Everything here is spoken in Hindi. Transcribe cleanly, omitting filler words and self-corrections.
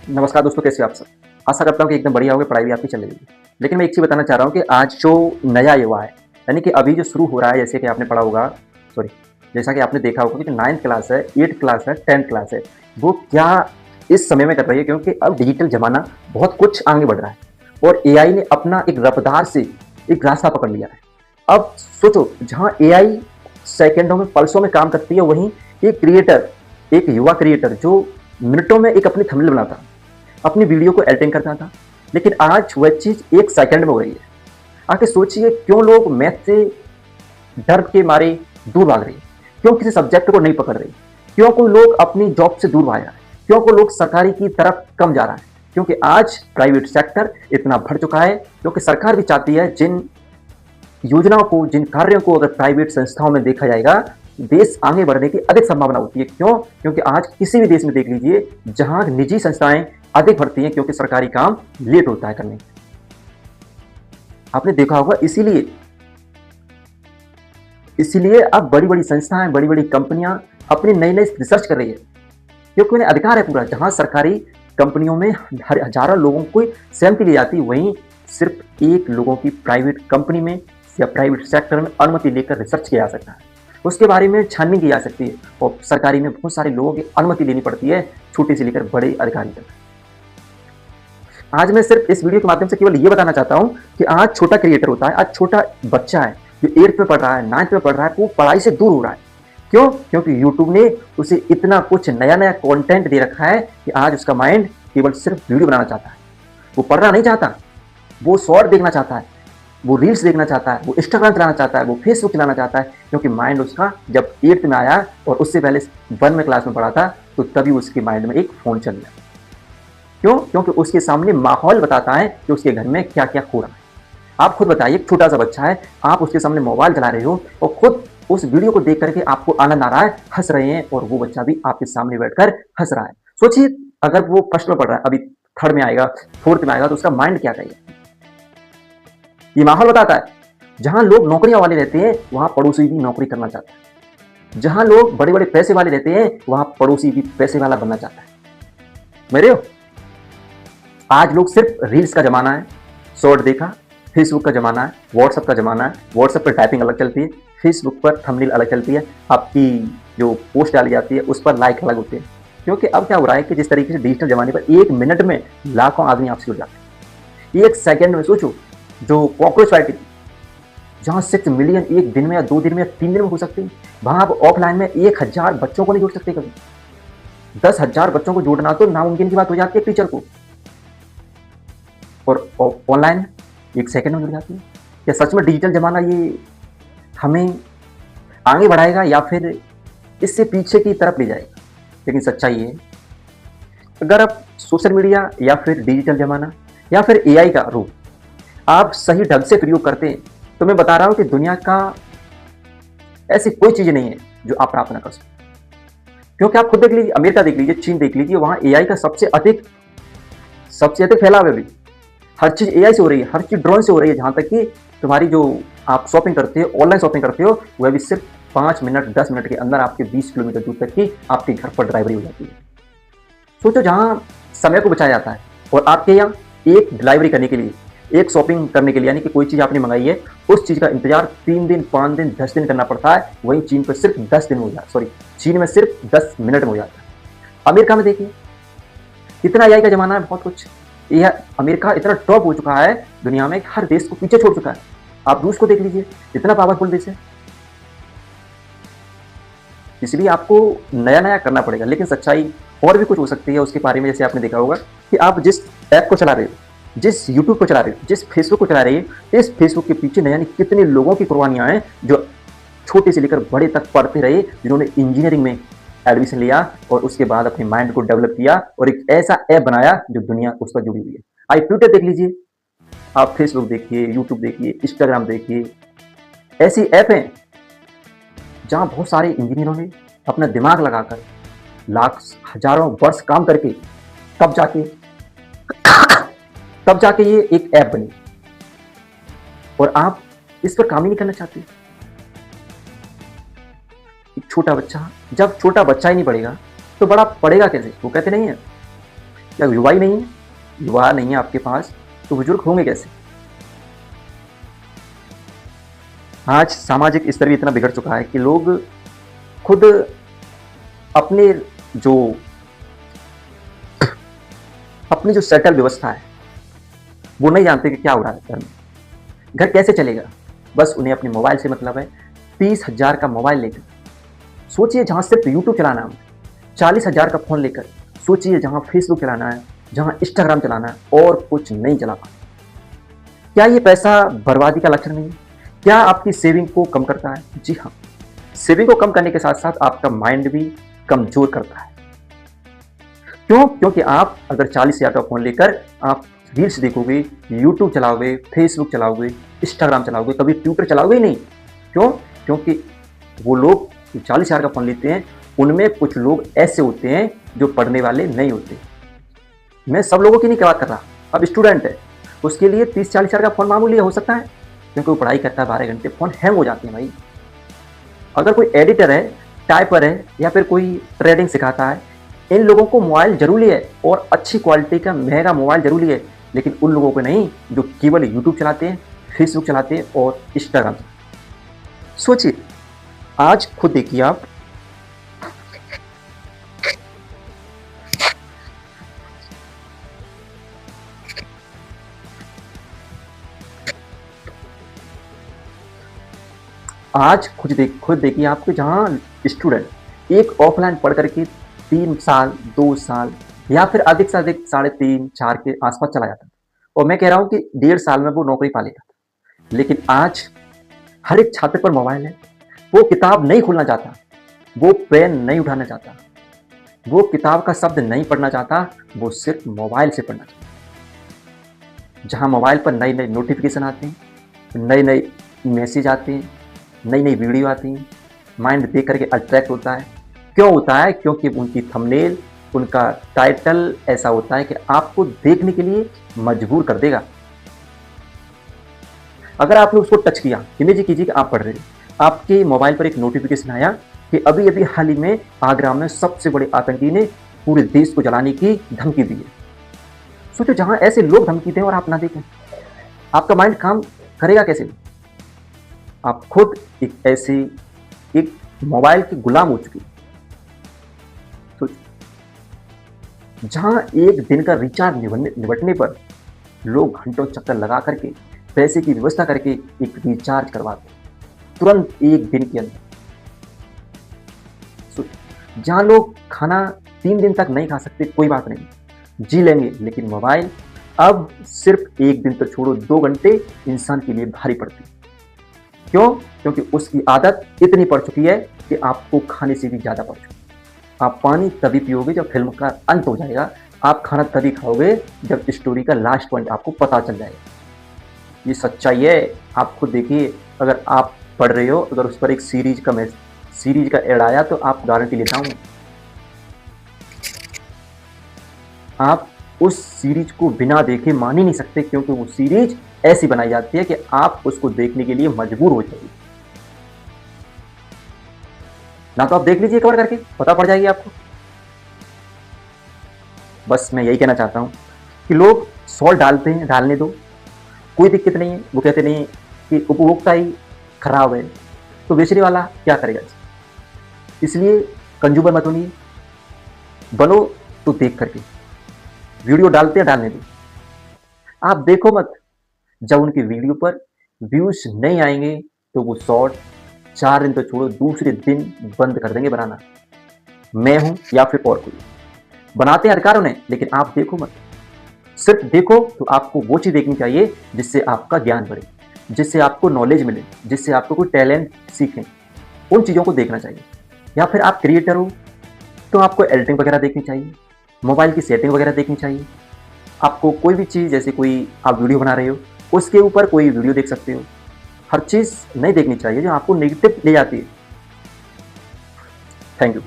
नमस्कार दोस्तों, कैसे हो आप सब। आशा करता हूँ कि एकदम बढ़िया होगी, पढ़ाई भी आपकी चल रही होगी। लेकिन मैं एक चीज़ बताना चाह रहा हूँ कि आज जो नया युवा है, यानी कि अभी जो शुरू हो रहा है, जैसे कि आपने पढ़ा होगा, सॉरी, जैसा कि आपने देखा होगा कि 9th क्लास है, 8th क्लास है, 10th क्लास है, वो क्या इस समय में कर रही है, क्योंकि अब डिजिटल ज़माना बहुत कुछ आगे बढ़ रहा है और एआई ने अपना एक रफ्तार से एक रास्ता पकड़ लिया है। अब सोचो, जहाँ एआई सेकंडों में, पल्सों में काम करती है, वहीं एक क्रिएटर, एक युवा क्रिएटर जो मिनटों में एक अपनी थंबनेल बनाता, अपनी वीडियो को एडिटिंग करता था, लेकिन आज वह चीज़ 1 सेकंड में हो रही है। आके सोचिए, क्यों लोग मैथ से डर के मारे दूर भाग रहे हैं? क्यों किसी सब्जेक्ट को नहीं पकड़ रहे? क्यों कोई लोग अपनी जॉब से दूर भाग रहा है? क्यों कोई लोग सरकारी की तरफ कम जा रहा है? क्योंकि आज प्राइवेट सेक्टर इतना बढ़ चुका है, क्योंकि सरकार भी चाहती है जिन योजनाओं को, जिन कार्यों को अगर प्राइवेट संस्थाओं में देखा जाएगा, देश आगे बढ़ने की अधिक संभावना होती है। क्यों? क्योंकि आज किसी भी देश में देख लीजिए, जहां निजी संस्थाएं अधिक बढ़ती हैं, क्योंकि सरकारी काम लेट होता है करने। आपने देखा होगा, इसीलिए इसीलिए अब बड़ी-बड़ी संस्थाएं, बड़ी-बड़ी कंपनियां अपनी नई-नई रिसर्च कर रही है, क्योंकि उन्हें अधिकार है पूरा। जहां सरकारी कंपनियों में हजारों लोगों को सैलरी दी जाती है, वहीं सिर्फ एक लोगों की प्राइवेट कंपनी में या प्राइवेट सेक्टर में अनुमति लेकर रिसर्च किया जा सकता है, उसके बारे में छानबीन की जा सकती है। और सरकारी में बहुत सारे लोगों की अनुमति लेनी पड़ती है, छोटे से लेकर बड़े अधिकारी तक। आज मैं सिर्फ इस वीडियो के माध्यम से केवल ये बताना चाहता हूँ कि आज छोटा क्रिएटर होता है, आज छोटा बच्चा है जो 8th में पढ़ रहा है, 9th में पढ़ रहा है, वो पढ़ाई से दूर हो रहा है। क्यों? क्योंकि यूट्यूब ने उसे इतना कुछ नया-नया कंटेंट दे रखा है कि आज उसका माइंड केवल सिर्फ वीडियो बनाना चाहता है। वो पढ़ना नहीं चाहता, वो शॉर्ट देखना चाहता है, वो रील्स देखना चाहता है, वो इंस्टाग्राम चलाना चाहता है, वो फेसबुक चलाना चाहता है, क्योंकि माइंड उसका जब 8th में आया और उससे पहले 1 में क्लास में पढ़ा था, तो तभी उसके माइंड में एक फ़ोन चल गया। क्यों? क्योंकि उसके सामने माहौल बताता है कि उसके घर में क्या-क्या हो रहा है। आप खुद बताइए, एक छोटा-सा बच्चा है, आप उसके सामने मोबाइल चला रहे हो और खुद उस वीडियो को देख करके आपको आनंद आ रहा है, हँस रहे हैं, और वो बच्चा भी आपके सामने बैठकर हँस रहा है। सोचिए, अगर वो फर्स्ट में पढ़ रहा है, अभी 3rd में आएगा, 4th में आएगा, तो उसका माइंड क्या कहेगा? ये माहौल बताता है। जहाँ लोग नौकरियाँ वाले रहते हैं, वहाँ पड़ोसी भी नौकरी करना चाहता है। जहाँ लोग बड़े-बड़े पैसे वाले रहते हैं, वहाँ पड़ोसी भी पैसे वाला बनना चाहता है। मेरे हो? आज लोग सिर्फ रील्स का ज़माना है, शॉर्ट देखा, फेसबुक का ज़माना है, व्हाट्सएप का ज़माना है। व्हाट्सएप पर टाइपिंग अलग चलती है, फेसबुक पर थंबनेल अलग चलती है, आपकी जो पोस्ट डाली जाती है उस पर लाइक अलग होते हैं। क्योंकि अब क्या हो रहा है कि जिस तरीके से डिजिटल ज़माने पर 1 मिनट में लाखों आदमी आपसे जुड़ जाते हैं। 1 सेकंड में सोचो, जो कॉकरोच फाइटिंग, जहाँ 6 मिलियन एक दिन में या 2 दिन में या 3 दिन में हो सकती है, वहाँ आप ऑफलाइन में 1000 बच्चों को नहीं जोड़ सकते कभी। 10,000 बच्चों को जोड़ना तो नामुमकिन की बात हो जाती है टीचर को, और ऑनलाइन 1 सेकंड में जुड़ जाती है। क्या सच में डिजिटल ज़माना ये हमें आगे बढ़ाएगा या फिर इससे पीछे की तरफ ले जाएगा? लेकिन सच्चाई है, अगर आप सोशल मीडिया या फिर डिजिटल ज़माना या फिर एआई का रूप आप सही ढंग से प्रयोग करते हैं, तो मैं बता रहा हूँ कि दुनिया का ऐसी कोई चीज़ नहीं है जो आप प्राप्त ना कर सकें। क्योंकि आप खुद देख लीजिए, अमेरिका देख लीजिए, चीन देख लीजिए, वहाँ एआई का सबसे अधिक फैलाव है अभी। हर चीज़ एआई से हो रही है, हर चीज़ ड्रोन से हो रही है। जहाँ तक कि तुम्हारी जो आप शॉपिंग करते हो, ऑनलाइन शॉपिंग करते हो, वह भी सिर्फ 5 मिनट, 10 मिनट के अंदर आपके 20 किलोमीटर दूर तक की आपके घर पर डिलीवरी हो जाती है। सोचो, जहाँ समय को बचाया जाता है और आपके यहाँ एक डिलीवरी करने के लिए, एक शॉपिंग करने के लिए, यानी कि कोई चीज़ आपने मंगाई है, उस चीज़ का इंतजार 3 दिन, 5 दिन, 10 दिन करना पड़ता है। वहीं चीन पर सिर्फ 10 दिन हो जाता है, सॉरी, चीन में सिर्फ 10 मिनट में हो जाता है। अमेरिका में देखिए, इतना एआई का ज़माना है, बहुत कुछ। यह अमेरिका इतना टॉप हो चुका है दुनिया में, हर देश को पीछे छोड़ चुका है। आप रूस को देख लीजिए, इतना पावरफुल देश है। इसलिए आपको नया-नया करना पड़ेगा, लेकिन सच्चाई और भी कुछ हो सकती है उसके बारे में। जैसे आपने देखा होगा कि आप जिस ऐप को चला रहे हो, जिस यूट्यूब को चला रहे हो, जिस फेसबुक को चला रहे हो, इस फेसबुक के पीछे न जाने कितने लोगों की कुर्बानियाँ हैं, जो छोटे से लेकर बड़े तक पढ़ते रहे, जिन्होंने इंजीनियरिंग में एडमिशन लिया और उसके बाद अपने माइंड को डेवलप किया और एक ऐसा ऐप बनाया जो दुनिया उस पर जुड़ी हुई है। आप ट्विटर देख लीजिए, आप फेसबुक देखिए, यूट्यूब देखिए, इंस्टाग्राम देखिए, ऐसी ऐप हैं जहाँ बहुत सारे इंजीनियरों ने अपना दिमाग लगाकर लाख, हजारों वर्ष काम करके तब जाके तब जाके ये एक ऐप बनी, और आप इस पर काम ही नहीं करना चाहते। एक छोटा बच्चा, जब छोटा बच्चा ही नहीं पढ़ेगा तो बड़ा पढ़ेगा कैसे? वो कहते नहीं है, क्या युवा ही नहीं है? युवा नहीं है आपके पास तो बुजुर्ग होंगे कैसे? आज सामाजिक स्तर भी इतना बिगड़ चुका है कि लोग खुद अपने जो अपनी जो सेटल व्यवस्था है वो नहीं जानते कि क्या हो रहा है घर में, घर कैसे चलेगा। बस उन्हें अपने मोबाइल से मतलब है। 30,000 का मोबाइल लेकर सोचिए जहाँ सिर्फ यूट्यूब चलाना है, 40,000 का फ़ोन लेकर सोचिए जहाँ फेसबुक चलाना है, जहाँ इंस्टाग्राम चलाना है और कुछ नहीं चला पाना। क्या ये पैसा बर्बादी का लक्षण नहीं है? क्या आपकी सेविंग को कम करता है? जी हाँ, सेविंग को कम करने के साथ साथ आपका माइंड भी कमजोर करता है। क्यों? क्योंकि आप अगर 40,000 का फ़ोन लेकर आप रील्स देखोगे, यूट्यूब चलाओगे, फेसबुक चलाओगे, इंस्टाग्राम चलाओगे, कभी ट्विटर चलाओगे ही नहीं। क्यों? क्योंकि वो लोग जो 40,000 का फ़ोन लेते हैं उनमें कुछ लोग ऐसे होते हैं जो पढ़ने वाले नहीं होते। मैं सब लोगों की नहीं बात कर रहा। अब स्टूडेंट है, उसके लिए 30-40,000 का फ़ोन मामूली हो सकता है, क्योंकि वो पढ़ाई करता है 12 घंटे, फ़ोन हैंग हो जाते हैं भाई। अगर कोई एडिटर है, टाइपर है या फिर कोई ट्रेडिंग सिखाता है, इन लोगों को मोबाइल ज़रूरी है और अच्छी क्वालिटी का महंगा मोबाइल ज़रूरी है, लेकिन उन लोगों को नहीं जो केवल यूट्यूब चलाते हैं, फेसबुक चलाते हैं और इंस्टाग्राम। सोचिए, आज खुद देखिए आप, आज खुद देखिए आपके जहाँ स्टूडेंट एक ऑफलाइन पढ़ करके 3 साल, 2 साल या फिर अधिक से अधिक 3.5-4 के आसपास चला जाता था और मैं कह रहा हूँ कि 1.5 साल में वो नौकरी पा लेता था। लेकिन आज हर एक छात्र पर मोबाइल है। वो किताब नहीं खोलना चाहता, वो पेन नहीं उठाना चाहता, वो किताब का शब्द नहीं पढ़ना चाहता, वो सिर्फ मोबाइल से पढ़ना चाहता। जहाँ मोबाइल पर नई नई नोटिफिकेशन आते हैं, नए नए मैसेज आते हैं, नई नई वीडियो आती हैं, माइंड देख करके अट्रैक्ट होता है। क्यों होता है? क्योंकि उनकी थंबनेल, उनका टाइटल ऐसा होता है कि आपको देखने के लिए मजबूर कर देगा। अगर आपने उसको टच किया, इमेजिन कीजिए कि आप पढ़ रहे हो, आपके मोबाइल पर एक नोटिफिकेशन आया कि अभी अभी हाल ही में आगरा में सबसे बड़े आतंकी ने पूरे देश को जलाने की धमकी दी है। सोचो, जहां ऐसे लोग धमकी दें और आप ना देखें, आपका माइंड काम करेगा कैसे? आप खुद एक मोबाइल के गुलाम हो चुके। जहां एक दिन का रिचार्ज निबटने पर लोग घंटों चक्कर लगा करके पैसे की व्यवस्था करके एक रिचार्ज करवाते तुरंत एक दिन के अंदर। जहां लोग खाना 3 दिन तक नहीं खा सकते, कोई बात नहीं, जी लेंगे, लेकिन मोबाइल अब सिर्फ 1 दिन तो छोड़ो, 2 घंटे इंसान के लिए भारी पड़ती। क्यों? क्योंकि उसकी आदत इतनी पड़ चुकी है कि आपको खाने से भी ज़्यादा पड़ चुकी है। आप पानी तभी पियोगे जब फिल्म का अंत हो जाएगा, आप खाना तभी खाओगे जब स्टोरी का लास्ट पॉइंट आपको पता चल जाएगा। ये सच्चाई है। आप खुद देखिए, अगर आप पढ़ रहे हो, अगर उस पर एक सीरीज का ऐड आया तो आप गारंटी लेता हूँ आप उस सीरीज को बिना देखे मान ही नहीं सकते, क्योंकि वो सीरीज ऐसी बनाई जाती है कि आप उसको देखने के लिए मजबूर हो जाइए। ना तो आप देख लीजिए कवर करके, पता पड़ जाएगी आपको। बस मैं यही कहना चाहता हूँ कि लोग सॉल्ट डालते हैं, डालने दो, कोई दिक्कत नहीं है। वो कहते नहीं कि उपभोक्ता ही खराब है तो बेचने वाला क्या करेगा। इसलिए कंज्यूमर मत बनिए, बनो तो देख करके। वीडियो डालते हैं, डालने दो, आप देखो मत। जब उनकी वीडियो पर व्यूज नहीं आएंगे तो वो शॉर्ट 4 दिन तो छोड़ो, दूसरे दिन बंद कर देंगे बनाना। मैं हूं या फिर और कोई, बनाते हैं अधिकार उन्हें, लेकिन आप देखो मत। सिर्फ देखो तो आपको वो चीज़ देखनी चाहिए जिससे आपका ज्ञान बढ़े, जिससे आपको नॉलेज मिले, जिससे आपको कोई टैलेंट सीखें। उन चीज़ों को देखना चाहिए। या फिर आप क्रिएटर हो तो आपको एडिटिंग वगैरह देखनी चाहिए, मोबाइल की सेटिंग वगैरह देखनी चाहिए। आपको कोई भी चीज़, जैसे कोई आप वीडियो बना रहे हो, उसके ऊपर कोई वीडियो देख सकते हो। हर चीज़ नहीं देखनी चाहिए जो आपको नेगेटिव ले जाती है। Thank you.